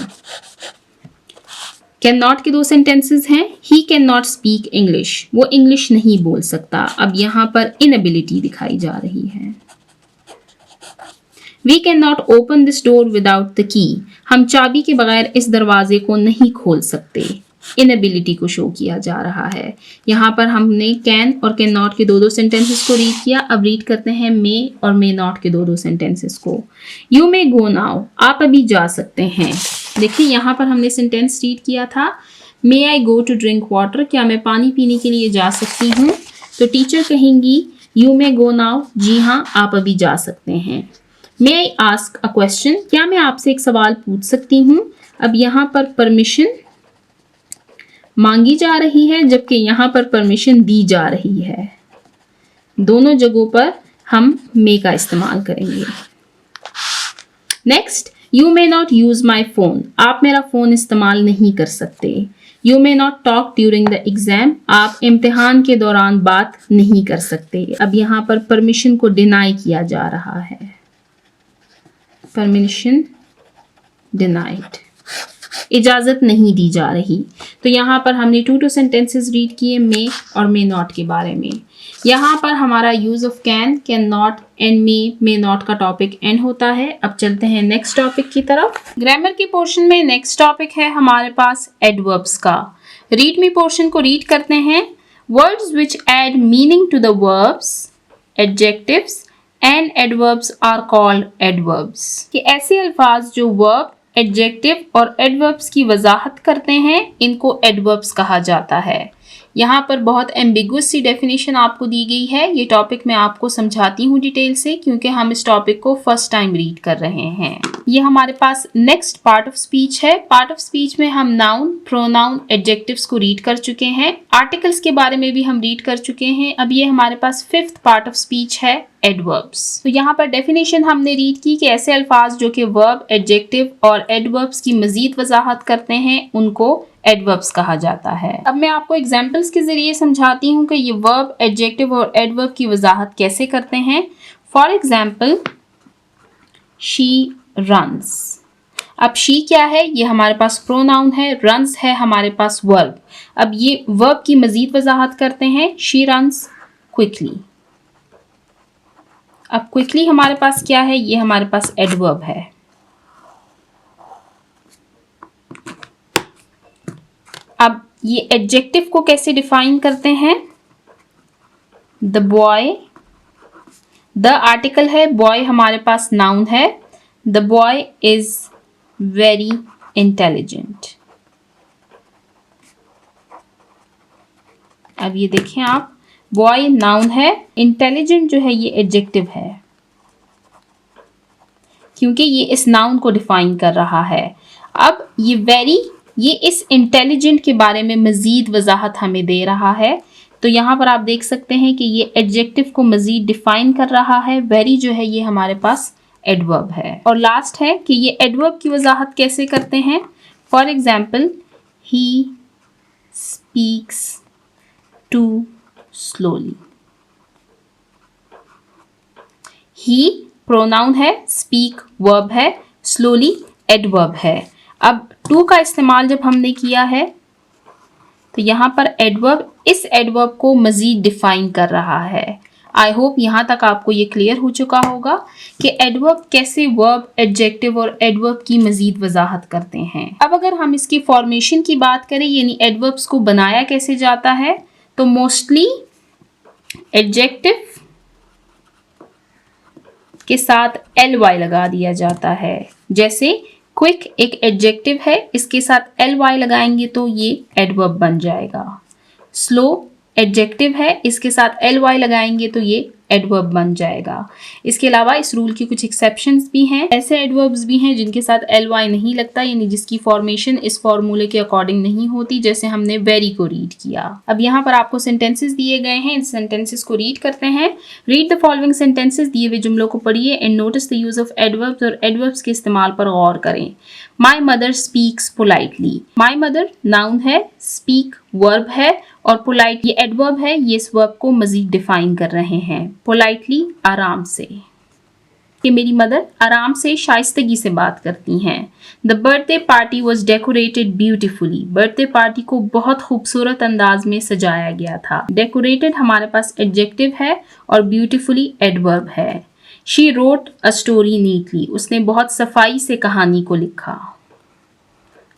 Can not के 2 सेंटेंसेस हैं। He can not speak English. वो इंग्लिश नहीं बोल सकता। अब यहाँ पर इनएबिलिटी दिखाई जा रही है। We cannot open this door without the key. हम चाबी के बगैर इस दरवाजे को नहीं खोल सकते। इनएबिलिटी को शो किया जा रहा है। यहाँ पर हमने कैन और कैन नॉट के 2 सेंटेंसेस को रीड किया। अब रीड करते हैं मे और मे नॉट के 2 सेंटेंसेस को। You may go now. आप अभी जा सकते हैं। देखिए यहाँ पर हमने सेंटेंस रीड किया था, मे I go to drink water. क्या मैं पानी पीने के लिए जा सकती हूँ? तो टीचर कहेंगी यू मे गो नाउ। जी हाँ, आप अभी जा सकते हैं। May I ask a question. क्या मैं आपसे एक सवाल पूछ सकती हूँ? अब यहाँ पर परमिशन मांगी जा रही है, जबकि यहाँ पर परमिशन दी जा रही है। दोनों जगहों पर हम मे का इस्तेमाल करेंगे। Next, you may not use my phone. आप मेरा फोन इस्तेमाल नहीं कर सकते। You may not talk during the exam. आप इम्तिहान के दौरान बात नहीं कर सकते। अब यहाँ पर परमिशन को डिनाई किया जा रहा है। परमिशन डिनाइड, इजाजत नहीं दी जा रही। तो यहाँ पर हमने 2 सेंटेंसेस रीड किए मे और मे नॉट के बारे में। यहाँ पर हमारा use of can not and may not का टॉपिक एंड होता है। अब चलते हैं नेक्स्ट टॉपिक की तरफ। ग्रामर के पोर्शन में नेक्स्ट टॉपिक है हमारे पास एडवर्ब्स का। रीड मी पोर्शन को रीड करते हैं। Words which add meaning to the verbs, adjectives and adverbs are called adverbs. कि ऐसे अल्फाज जो वर्ब, एडजेक्टिव और एडवर्ब्स की वजाहत करते हैं, इनको एडवर्ब्स कहा जाता है। यहाँ पर बहुत एम्बिगुअस सी डेफिनेशन आपको दी गई है। ये टॉपिक मैं आपको समझाती हूँ डिटेल से, क्योंकि हम इस टॉपिक को फर्स्ट टाइम रीड कर रहे हैं। ये हमारे पास नेक्स्ट पार्ट ऑफ स्पीच है। पार्ट ऑफ स्पीच में हम नाउन, प्रोनाउन, एडजेक्टिव्स को रीड कर चुके हैं। आर्टिकल्स के बारे में भी हम रीड कर चुके हैं। अब ये हमारे पास 5th पार्ट ऑफ स्पीच है, एडवर्ब्स। तो यहाँ पर डेफिनेशन हमने रीड की कि ऐसे अल्फाज जो कि वर्ब, एडजेक्टिव और एडवर्ब्स की मजीद वजाहत करते हैं, उनको एडवर्ब्स कहा जाता है। अब मैं आपको एग्जाम्पल्स के जरिए समझाती हूँ कि ये वर्ब, एडजेक्टिव और एडवर्ब की वजाहत कैसे करते हैं। For example, she runs. अब शी क्या है? ये हमारे पास प्रोनाउन है। रन्स है हमारे पास वर्ब। अब ये वर्ब की मजीद वजाहत करते हैं। She runs quickly. अब क्विकली हमारे पास क्या है? ये हमारे पास एडवर्ब है। अब ये एडजेक्टिव को कैसे डिफाइन करते हैं? द बॉय, द आर्टिकल है, बॉय हमारे पास नाउन है। The boy is very intelligent. अब ये देखें आप, बॉय नाउन है, इंटेलिजेंट जो है ये एडजेक्टिव है, क्योंकि ये इस नाउन को डिफाइन कर रहा है। अब ये वेरी, ये इस इंटेलिजेंट के बारे में मजीद वजाहत हमें दे रहा है। तो यहाँ पर आप देख सकते हैं कि ये एडजेक्टिव को मजीद डिफाइन कर रहा है। वेरी जो है ये हमारे पास एडवर्ब है। और लास्ट है कि ये एडवर्ब की वजाहत कैसे करते हैं। For example, he speaks too slowly. He pronoun है, स्पीक वर्ब है, स्लोली एडवर्ब है। अब टू का इस्तेमाल जब हमने किया है तो यहाँ पर एडवर्ब इस एडवर्ब को मजीद डिफाइन कर रहा है। आई होप यहाँ तक आपको ये क्लियर हो चुका होगा कि एडवर्ब कैसे वर्ब, एडजेक्टिव और एडवर्ब की मजीद वजाहत करते हैं। अब अगर हम इसकी फॉर्मेशन की बात करें, यानी एडवर्ब्स को बनाया कैसे जाता है, तो मोस्टली एडजेक्टिव के साथ ly लगा दिया जाता है। जैसे क्विक एक एडजेक्टिव है, इसके साथ ly लगाएंगे तो ये एडवर्ब बन जाएगा। स्लो एडजेक्टिव है, इसके साथ ly लगाएंगे तो ये एडवर्ब बन जाएगा। इसके अलावा इस रूल की कुछ एक्सेप्शंस भी हैं। ऐसे एडवर्ब्स भी हैं जिनके साथ ly नहीं लगता, यानी जिसकी फॉर्मेशन इस फॉर्मूले के अकॉर्डिंग नहीं होती, जैसे हमने वेरी को रीड किया। अब यहाँ पर आपको सेंटेंसेस दिए गए हैं, इन सेंटेंसेस को रीड करते हैं। रीड द फॉलोइंग सेंटेंसेस, दिए हुए जुमलों को पढ़िए and notice the use of adverbs, और एडवर्ब्स के इस्तेमाल पर गौर करें। My mother speaks politely. My mother noun है, स्पीक वर्ब है, और पोलाइट ये एडवर्ब है। ये इस वर्ब को मजीद डिफाइन कर रहे हैं। पोलाइटली आराम से, कि मेरी मदर आराम से शाइस्तगी से बात करती हैं। The birthday party was decorated beautifully. Birthday party को बहुत खूबसूरत अंदाज में सजाया गया था। डेकोरेटेड हमारे पास एडजेक्टिव है और ब्यूटिफुली एडवर्ब है। She wrote a story neatly. उसने बहुत सफाई से कहानी को लिखा।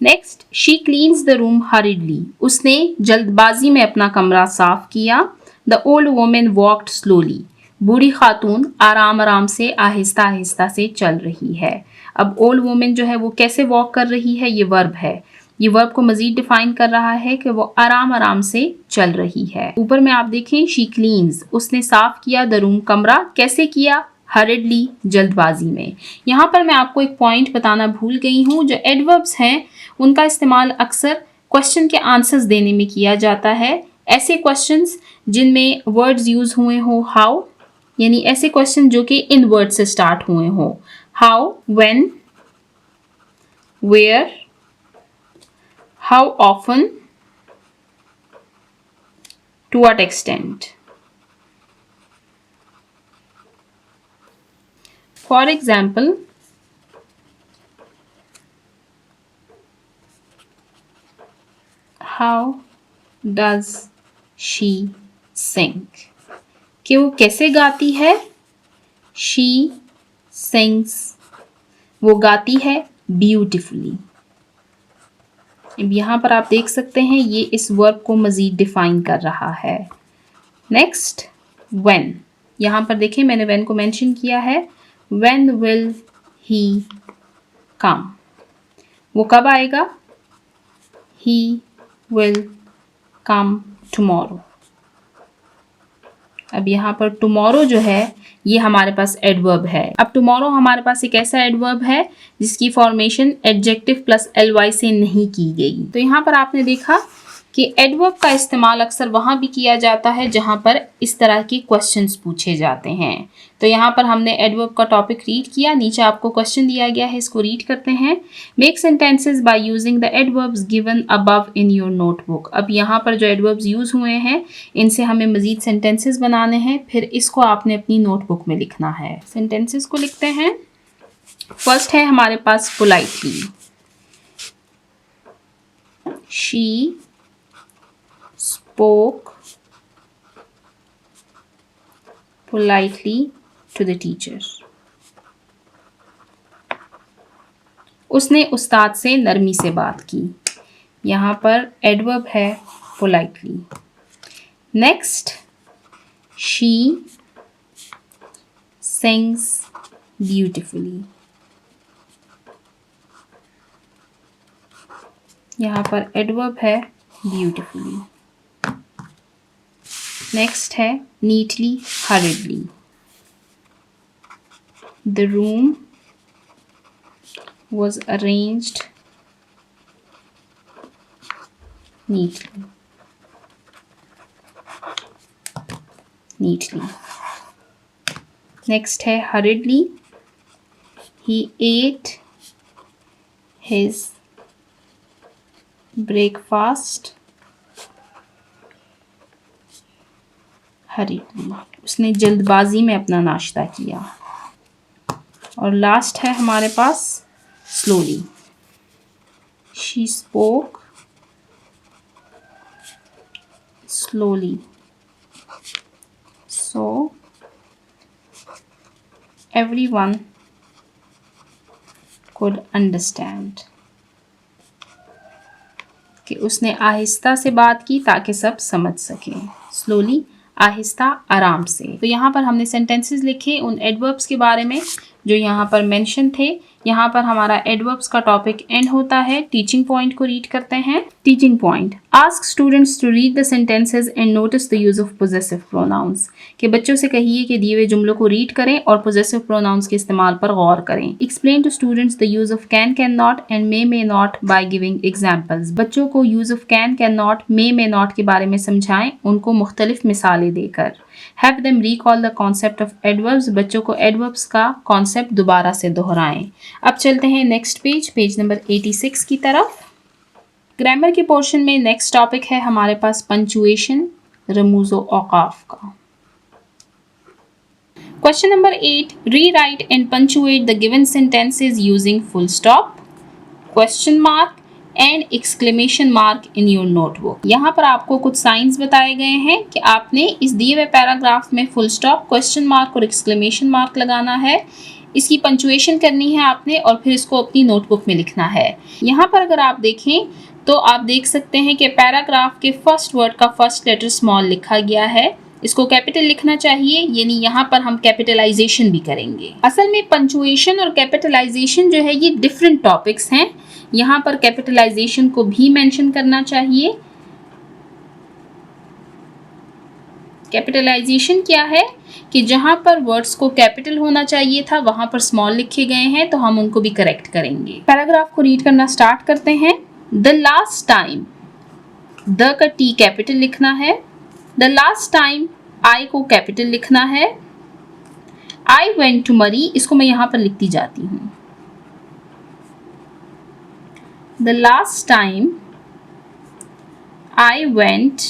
Next, she cleans the room हरिडली। उसने जल्दबाजी में अपना कमरा साफ किया। The old women walked slowly. बूढ़ी खातून आराम आराम से आहिस्ता आहिस्ता से चल रही है। अब ओल्ड वोमेन जो है वो कैसे वॉक कर रही है, ये वर्ब है। ये वर्ब को मजीद डिफाइन कर रहा है कि वो आराम आराम से चल रही है। ऊपर में आप देखें, शी क्लीन्स, उसने साफ किया द रूम, कमरा। कैसे किया? हरिडली, जल्दबाजी में। यहाँ पर मैं आपको एक पॉइंट बताना भूल गई हूँ। जो एडवर्ब्स हैं उनका इस्तेमाल अक्सर क्वेश्चन के आंसर्स देने में किया जाता है। ऐसे क्वेश्चंस जिनमें वर्ड्स यूज हुए हो हाउ, यानी ऐसे क्वेश्चन जो कि इन वर्ड से स्टार्ट हुए हो। How, when, where, how often, to what extent. For example, how does she sing? कि वो कैसे गाती है? She sings, वो गाती है beautifully। अब यहाँ पर आप देख सकते हैं ये इस वर्ब को मजीद डिफाइन कर रहा है। नेक्स्ट, when, यहाँ पर देखें मैंने when को मेंशन किया है। When will he come? वो कब आएगा? He will come tomorrow। अब यहाँ पर tomorrow जो है ये हमारे पास एडवर्ब है। अब tomorrow हमारे पास एक ऐसा एडवर्ब है जिसकी फॉर्मेशन एडजेक्टिव प्लस ly से नहीं की गई। तो यहाँ पर आपने देखा कि एडवर्ब का इस्तेमाल अक्सर वहाँ भी किया जाता है जहाँ पर इस तरह के क्वेश्चंस पूछे जाते हैं। तो यहाँ पर हमने एडवर्ब का टॉपिक रीड किया। नीचे आपको क्वेश्चन दिया गया है, इसको रीड करते हैं। Make sentences by using the adverbs given above in your notebook. अब यहाँ पर जो एडवर्ब्स यूज हुए हैं इनसे हमें मजीद सेंटेंसेस बनाने हैं, फिर इसको आपने अपनी नोटबुक में लिखना है। सेंटेंसेस को लिखते हैं। फर्स्ट है हमारे पास politely. She spoke politely to the teacher. उसने उस्ताद से नरमी से बात की। यहाँ पर एडवर्ब है politely। Next, she sings beautifully। यहाँ पर एडवर्ब है beautifully। नेक्स्ट है neatly, hurriedly। The room was arranged neatly। Next है hurriedly। He ate his breakfast hurriedly। उसने जल्दबाजी में अपना नाश्ता किया। और लास्ट है हमारे पास slowly। She spoke slowly so everyone could understand। कि उसने आहिस्ता से बात की ताकि सब समझ सकें। स्लोली, आहिस्ता, आराम से। तो यहाँ पर हमने सेंटेंसेस लिखे, उन एडवर्ब्स के बारे में जो यहाँ पर मेंशन थे। यहाँ पर हमारा एडवर्ब्स का टॉपिक एंड होता है। टीचिंग पॉइंट को रीड करते हैं। Teaching point, ask students to read the sentences and notice the use of possessive pronouns. कि बच्चों से कहिए कि दिए हुए जुमलों को रीड करें और पोजेसिव प्रोनाउंस के इस्तेमाल पर गौर करें। Explain to students the use of can not and may not by giving examples. बच्चों को use of can not, may not के बारे में समझाएं, उनको मुख्तलिफ मिसालें देकर। Have them recall the concept of adverbs। बच्चों को adverbs का कॉन्सेप्ट दोबारा से दोहराएं। अब चलते हैं नेक्स्ट पेज नंबर 86 की तरफ। ग्रामर के पोर्शन में नेक्स्ट टॉपिक है हमारे पास पंचुएशन, रमूजो औकाफ का। Question number 8, rewrite and punctuate the given sentences using full stop, question mark and exclamation mark in your notebook. यहाँ पर आपको कुछ साइंस बताए गए हैं कि आपने इस दिए हुए पैराग्राफ में फुल स्टॉप, क्वेश्चन मार्क और एक्सक्लेमेशन मार्क लगाना है। इसकी पंचुएशन करनी है आपने और फिर इसको अपनी नोटबुक में लिखना है। यहाँ पर अगर आप देखें तो आप देख सकते हैं कि पैराग्राफ के फर्स्ट वर्ड का फर्स्ट लेटर स्मॉल लिखा गया है। इसको कैपिटल लिखना चाहिए, यानी यहाँ पर हम कैपिटलाइजेशन भी करेंगे। असल में पंचुएशन और कैपिटलाइजेशन जो है ये डिफरेंट टॉपिक्स हैं। यहाँ पर कैपिटलाइजेशन को भी मेंशन करना चाहिए। कैपिटलाइजेशन क्या है कि जहां पर वर्ड्स को कैपिटल होना चाहिए था वहां पर स्मॉल लिखे गए हैं, तो हम उनको भी करेक्ट करेंगे। पैराग्राफ को रीड करना स्टार्ट करते हैं। द लास्ट टाइम, द का टी कैपिटल लिखना है। द लास्ट टाइम, आई को कैपिटल लिखना है। आई वेंट टू मरी, इसको मैं यहां पर लिखती जाती हूं। The last time I went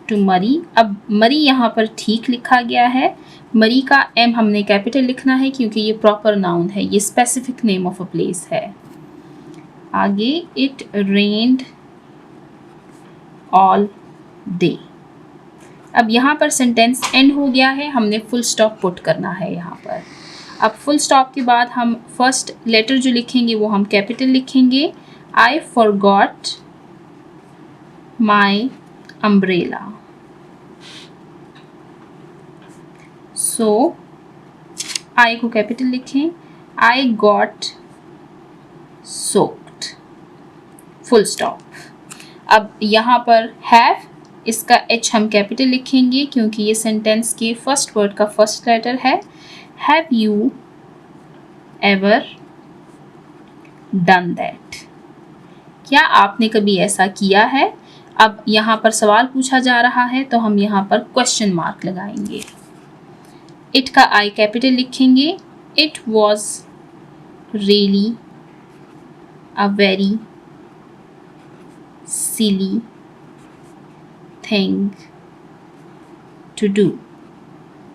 to मरी। अब मरी यहाँ पर ठीक लिखा गया है। मरी का एम हमने कैपिटल लिखना है क्योंकि ये प्रॉपर नाउन है, ये specific name of a place है। आगे इट रेन्ड ऑल डे। अब यहाँ पर सेंटेंस एंड हो गया है, हमने फुल स्टॉप पुट करना है यहाँ पर। अब फुल स्टॉप के बाद हम फर्स्ट लेटर जो लिखेंगे वो हम कैपिटल लिखेंगे। I forgot my umbrella, so I को कैपिटल लिखें। I got soaked, full stop. अब यहाँ पर have, इसका H हम कैपिटल लिखेंगे क्योंकि ये सेंटेंस के फर्स्ट वर्ड का फर्स्ट लेटर है। Have you ever done that? क्या आपने कभी ऐसा किया है? अब यहाँ पर सवाल पूछा जा रहा है तो हम यहाँ पर क्वेश्चन मार्क लगाएंगे। इट का आई कैपिटल लिखेंगे। It was really a very silly thing to do,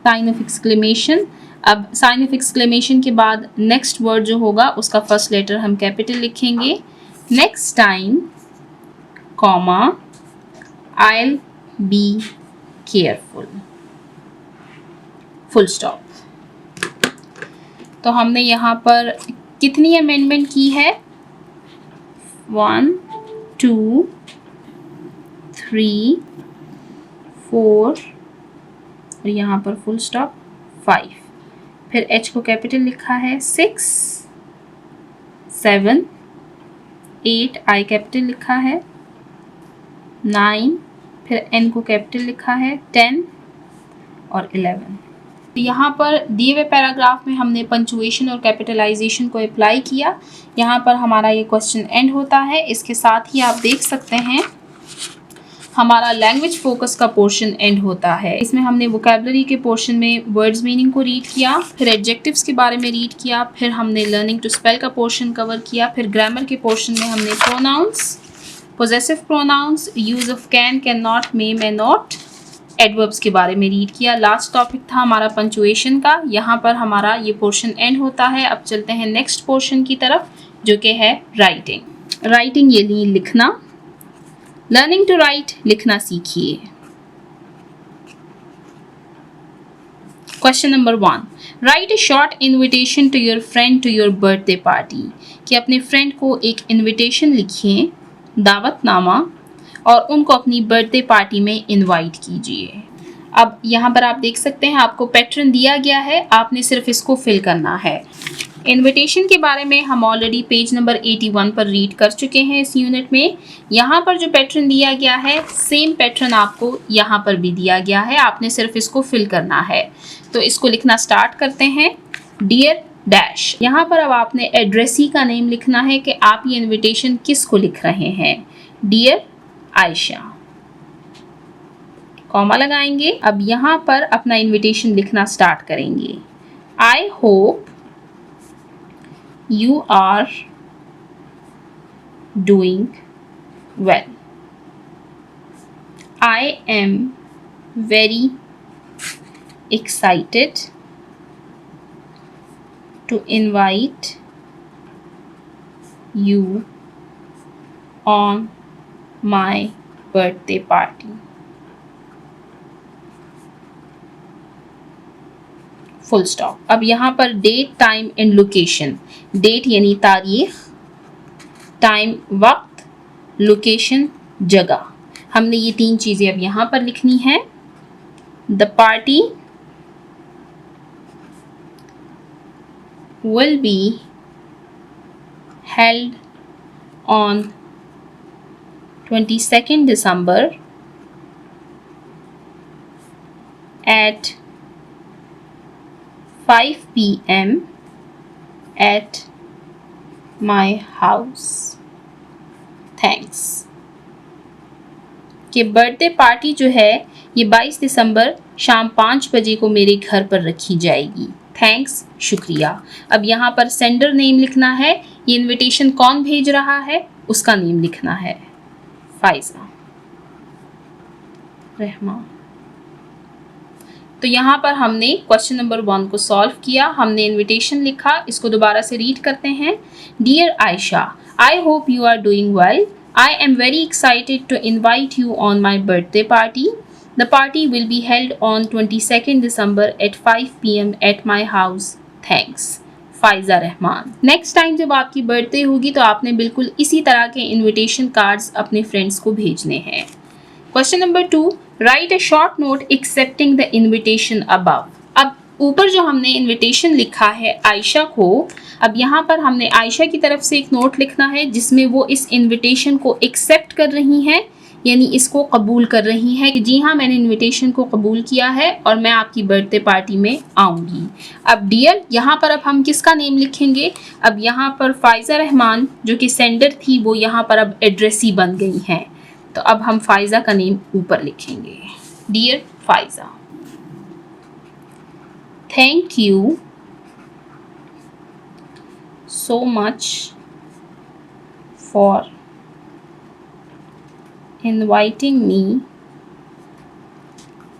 sign of exclamation. अब साइन ऑफ एक्सक्लेमेशन के बाद नेक्स्ट वर्ड जो होगा उसका फर्स्ट लेटर हम कैपिटल लिखेंगे। Next time, comma, I'll be careful, full stop. तो हमने यहाँ पर कितनी अमेंडमेंट की है? 1 2 3 4 और यहाँ पर फुल स्टॉप 5। फिर H को कैपिटल लिखा है। 6 7 8 आई कैपिटल लिखा है। 9 फिर N को कैपिटल लिखा है। 10 और 11। यहाँ पर दिए हुए पैराग्राफ में हमने पंचुएशन और कैपिटलाइजेशन को अप्लाई किया। यहाँ पर हमारा ये क्वेश्चन एंड होता है। इसके साथ ही आप देख सकते हैं हमारा लैंग्वेज फोकस का पोर्शन एंड होता है। इसमें हमने वोकैबुलरी के पोर्शन में वर्ड्स मीनिंग को रीड किया, फिर एडजेक्टिव्स के बारे में रीड किया, फिर हमने लर्निंग टू स्पेल का पोर्शन कवर किया, फिर ग्रामर के पोर्शन में हमने pronouns, possessive pronouns, use of can not, may not, adverbs के बारे में रीड किया। लास्ट टॉपिक था हमारा पंचुएशन का। यहाँ पर हमारा ये पोर्शन एंड होता है। अब चलते हैं नेक्स्ट पोर्शन की तरफ जो कि है राइटिंग। राइटिंग ये लिखना। लर्निंग टू राइट, लिखना सीखिए। Question number 1, write a short invitation to your friend to your birthday party. कि अपने फ्रेंड को एक इन्विटेशन लिखिए, दावतनामा, और उनको अपनी बर्थडे पार्टी में इनवाइट कीजिए। अब यहाँ पर आप देख सकते हैं आपको पैटर्न दिया गया है, आपने सिर्फ इसको फिल करना है। इनविटेशन के बारे में हम ऑलरेडी पेज नंबर 81 पर रीड कर चुके हैं इस यूनिट में। यहाँ पर जो पैटर्न दिया गया है सेम पैटर्न आपको यहाँ पर भी दिया गया है, आपने सिर्फ इसको फिल करना है। तो इसको लिखना स्टार्ट करते हैं। डियर डैश, यहाँ पर अब आपने एड्रेसी का नेम लिखना है कि आप ये इनविटेशन किसको लिख रहे हैं। डियर आयशा, कॉमा लगाएंगे। अब यहाँ पर अपना इनविटेशन लिखना स्टार्ट करेंगे। I hope you are doing well. I am very excited to invite you on my birthday party. Full stop. अब यहाँ पर date, time and location. Date यानी तारीख, टाइम वक्त, लोकेशन जगह। हमने ये 3 चीज़ें अब यहाँ पर लिखनी है। The party will be held on 22 December at 5 p.m. at my house. Thanks. कि बर्थडे पार्टी जो है ये 22 दिसंबर शाम 5 बजे को मेरे घर पर रखी जाएगी। थैंक्स, शुक्रिया। अब यहाँ पर सेंडर नेम लिखना है। ये इनविटेशन कौन भेज रहा है उसका नेम लिखना है। फाइजा रहमान। तो यहाँ पर हमने क्वेश्चन नंबर 1 को सॉल्व किया। हमने इनविटेशन लिखा, इसको दोबारा से रीड करते हैं। Dear Ayesha, I hope you are doing well. I am very excited to invite you on my birthday party. The party will be held on 22 December at 5 p.m. at my house. Thanks, Faiza Rahman. Next time जब आपकी birthday होगी तो आपने बिल्कुल इसी तरह के invitation cards अपने फ्रेंड्स को भेजने हैं। Question number 2, right a short note accepting the invitation above. अब ऊपर जो हमने इनविटेशन लिखा है आयशा को, अब यहाँ पर हमने आयशा की तरफ से एक नोट लिखना है जिसमें वो इस इनविटेशन को एक्सेप्ट कर रही हैं, यानी इसको कबूल कर रही हैं कि जी हाँ, मैंने इनविटेशन को कबूल किया है और मैं आपकी बर्थडे पार्टी में आऊँगी। अब डियर, यहाँ पर अब हम किसका नेम लिखेंगे। अब यहाँ पर फाइजा रहमान जो कि सेंडर थी वो यहाँ पर अब एड्रेसी बन गई हैं, तो अब हम फाइजा का नेम ऊपर लिखेंगे। Dear Faiza, thank you so much for inviting me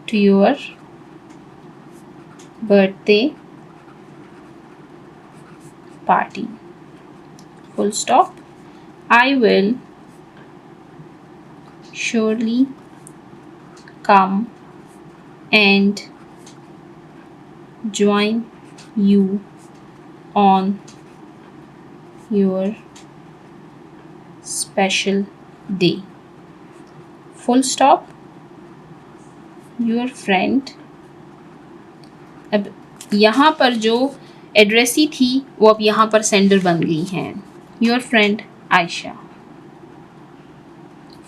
to your birthday party. Full stop. I will surely come and join you on your special day. Full stop. Your friend. अब यहाँ पर जो addressee थी वो अब यहाँ पर सेंडर बन गई हैं। Your friend Ayesha.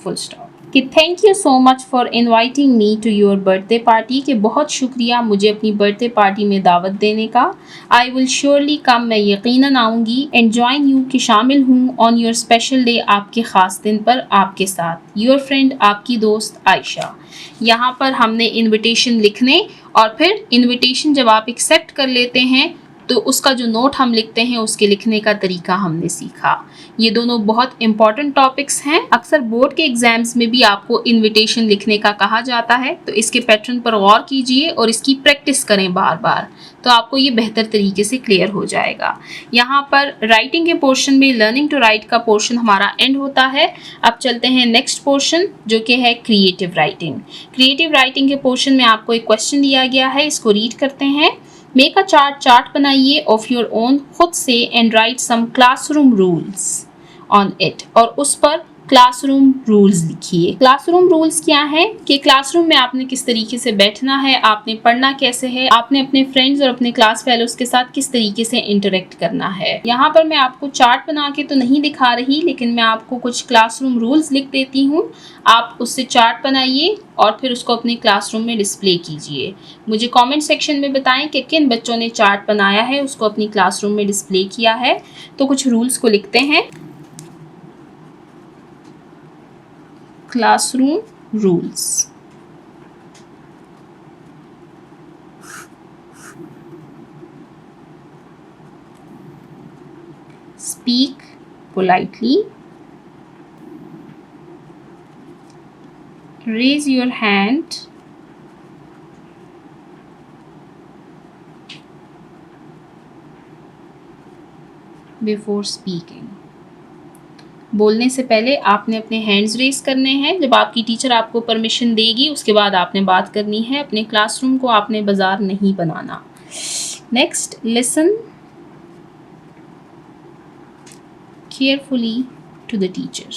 Full stop. कि thank you so much for inviting me to your birthday party, कि बहुत शुक्रिया मुझे अपनी बर्थडे पार्टी में दावत देने का। आई विल श्योरली कम, मैं यकीनन आऊँगी। एंड जॉइन यू, कि शामिल हूँ। ऑन योर स्पेशल डे, आपके ख़ास दिन पर आपके साथ। योर फ्रेंड, आपकी दोस्त आयशा। यहाँ पर हमने इन्विटेशन लिखने और फिर इन्विटेशन जब आप एक्सेप्ट कर लेते हैं तो उसका जो नोट हम लिखते हैं उसके लिखने का तरीका हमने सीखा। ये दोनों बहुत इंपॉर्टेंट टॉपिक्स हैं। अक्सर बोर्ड के एग्जाम्स में भी आपको इनविटेशन लिखने का कहा जाता है, तो इसके पैटर्न पर गौर कीजिए और इसकी प्रैक्टिस करें बार बार, तो आपको ये बेहतर तरीके से क्लियर हो जाएगा। यहाँ पर राइटिंग के पोर्शन में लर्निंग टू राइट का पोर्शन हमारा एंड होता है। अब चलते हैं नेक्स्ट पोर्शन जो कि है क्रिएटिव राइटिंग। क्रिएटिव राइटिंग के पोर्शन में आपको एक क्वेश्चन दिया गया है, इसको रीड करते हैं। मेक अ चार्ट बनाइए ऑफ योर ओन, खुद से, and write some classroom rules on it, और उस पर क्लासरूम रूल्स लिखिए। क्लासरूम रूल्स क्या है कि क्लासरूम में आपने किस तरीके से बैठना है, आपने पढ़ना कैसे है, आपने अपने फ्रेंड्स और अपने क्लास फेलोज के साथ किस तरीके से इंटरेक्ट करना है। यहाँ पर मैं आपको चार्ट बना के तो नहीं दिखा रही, लेकिन मैं आपको कुछ क्लासरूम रूल्स लिख देती हूँ। आप उससे चार्ट बनाइए और फिर उसको अपने क्लासरूम में डिस्प्ले कीजिए। मुझे कमेंट सेक्शन में बताएं कि किन बच्चों ने चार्ट बनाया है, उसको अपनी क्लासरूम में डिस्प्ले किया है। तो कुछ रूल्स को लिखते हैं। Classroom rules. Speak politely. Raise your hand. Before speaking. बोलने से पहले आपने अपने हैंड्स रेज करने हैं। जब आपकी टीचर आपको परमिशन देगी उसके बाद आपने बात करनी है। अपने क्लासरूम को आपने बाजार नहीं बनाना। Next, listen carefully to the teacher.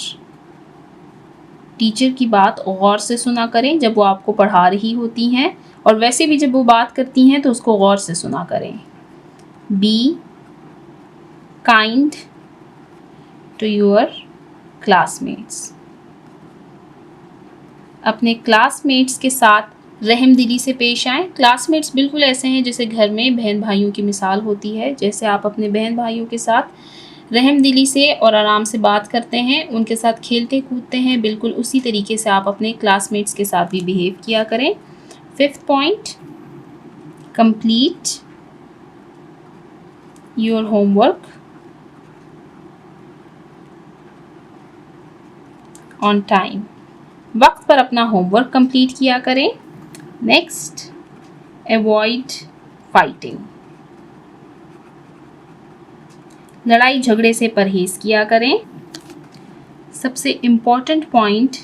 Teacher की बात गौर से सुना करें जब वो आपको पढ़ा रही होती हैं, और वैसे भी जब वो बात करती हैं तो उसको गौर से सुना करें। Be kind to your classmates. अपने क्लासमेट्स के साथ रहमदिली से पेश आएं। क्लासमेट्स बिल्कुल ऐसे हैं जैसे घर में बहन भाइयों की मिसाल होती है। जैसे आप अपने बहन भाइयों के साथ रहमदिली से और आराम से बात करते हैं, उनके साथ खेलते कूदते हैं, बिल्कुल उसी तरीके से आप अपने क्लासमेट्स के साथ भी बिहेव किया करें। 5th point, complete your homework on time. वक्त पर अपना होमवर्क कंप्लीट किया करें। Next, avoid fighting. लड़ाई झगड़े से परहेज किया करें। सबसे important point,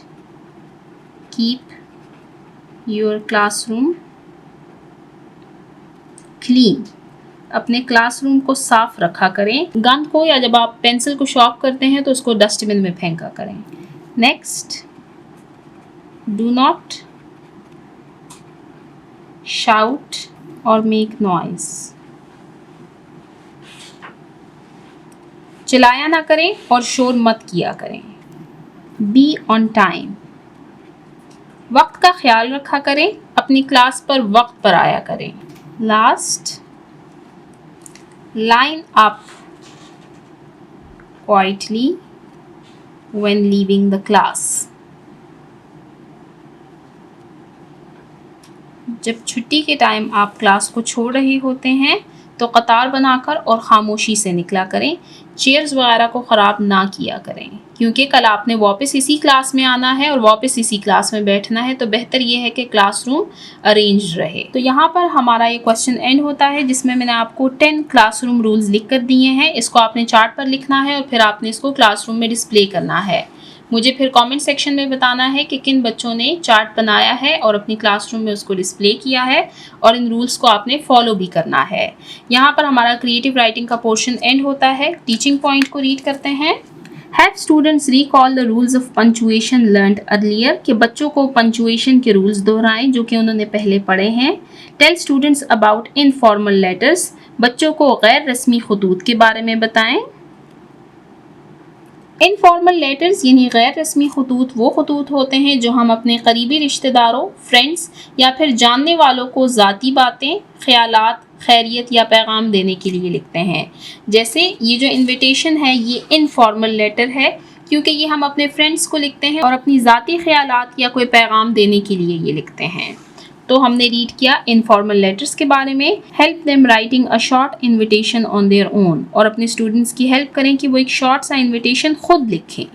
keep your classroom clean. अपने क्लासरूम को साफ रखा करें। गन को या जब आप पेंसिल को शॉर्प करते हैं तो उसको डस्टबिन में फेंका करें। नेक्स्ट, डू नॉट शाउट और मेक नॉइज। चिल्लाया ना करें और शोर मत किया करें। Be on time. वक्त का ख्याल रखा करें। अपनी क्लास पर वक्त पर आया करें। Last, line up quietly when leaving the class। जब छुट्टी के टाइम आप क्लास को छोड़ रहे होते हैं तो कतार बनाकर और खामोशी से निकला करें। चेयर्स वगैरह को ख़राब ना किया करें, क्योंकि कल आपने वापस इसी क्लास में आना है और वापस इसी क्लास में बैठना है, तो बेहतर ये है कि क्लासरूम अरेंज रहे। तो यहाँ पर हमारा ये क्वेश्चन एंड होता है, जिसमें मैंने आपको 10 क्लासरूम रूल्स लिख कर दिए हैं। इसको आपने चार्ट पर लिखना है और फिर आपने इसको क्लासरूम में डिस्प्ले करना है। मुझे फिर कमेंट सेक्शन में बताना है कि किन बच्चों ने चार्ट बनाया है और अपनी क्लासरूम में उसको डिस्प्ले किया है, और इन रूल्स को आपने फॉलो भी करना है। यहाँ पर हमारा क्रिएटिव राइटिंग का पोर्शन एंड होता है। टीचिंग पॉइंट को रीड करते हैं। Have students recall the rules of punctuation learned earlier, कि बच्चों को पंचुएशन के रूल्स दोहराएं जो कि उन्होंने पहले पढ़े हैं। Tell students about informal letters, बच्चों को गैर रस्मी खतूत के बारे में बताएं। इनफॉर्मल लेटर्स यानी गैर रस्मी खतूत वो खतूत होते हैं जो हम अपने करीबी रिश्तेदारों, फ्रेंड्स या फिर जानने वालों को ज़ाती बातें, ख्यालात, खैरियत या पैगाम देने के लिए लिखते हैं। जैसे ये जो इनविटेशन है ये इनफॉर्मल लेटर है, क्योंकि ये हम अपने फ्रेंड्स को लिखते हैं और अपनी ज़ाती ख्यालात या कोई पैगाम देने के लिए ये लिखते हैं। तो हमने रीड किया इनफॉर्मल लेटर्स के बारे में। Help them writing a short invitation on their own, और अपने स्टूडेंट्स की हेल्प करें कि वो एक शॉर्ट सा इन्विटेशन खुद लिखें।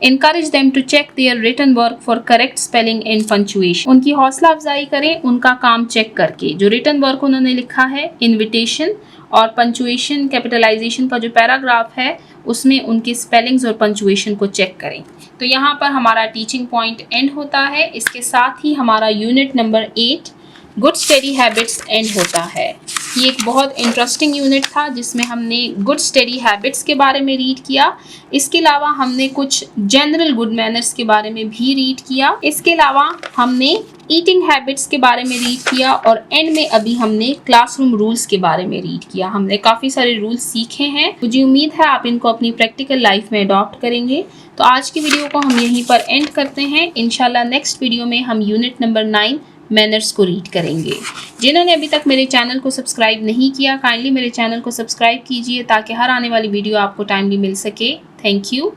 Encourage them to check their written work for correct spelling and punctuation, उनकी हौसला अफजाई करें उनका काम चेक करके। जो रिटन वर्क उन्होंने लिखा है, इन्विटेशन और पंचुएशन कैपिटलाइजेशन का जो पैराग्राफ है उसमें उनकी स्पेलिंग्स और पंचुएशन को चेक करें। तो यहाँ पर हमारा टीचिंग पॉइंट एंड होता है। इसके साथ ही हमारा unit number 8 good study habits and होता है। ये एक बहुत इंटरेस्टिंग यूनिट था जिसमें हमने गुड स्टडी हैबिट्स के बारे में रीड किया। इसके अलावा हमने कुछ जनरल गुड मैनर्स के बारे में भी रीड किया। इसके अलावा हमने ईटिंग हैबिट्स के बारे में रीड किया और एंड में अभी हमने क्लासरूम रूल्स के बारे में रीड किया। हमने काफ़ी सारे रूल्स सीखे हैं। मुझे उम्मीद है आप इनको अपनी प्रैक्टिकल लाइफ में अडॉप्ट करेंगे। तो आज की वीडियो को हम यहीं पर एंड करते हैं। इंशाल्लाह नेक्स्ट वीडियो में हम यूनिट नंबर 9 मैनर्स को रीड करेंगे। जिन्होंने अभी तक मेरे चैनल को सब्सक्राइब नहीं किया, काइंडली मेरे चैनल को सब्सक्राइब कीजिए ताकि हर आने वाली वीडियो आपको टाइमली मिल सके। Thank you.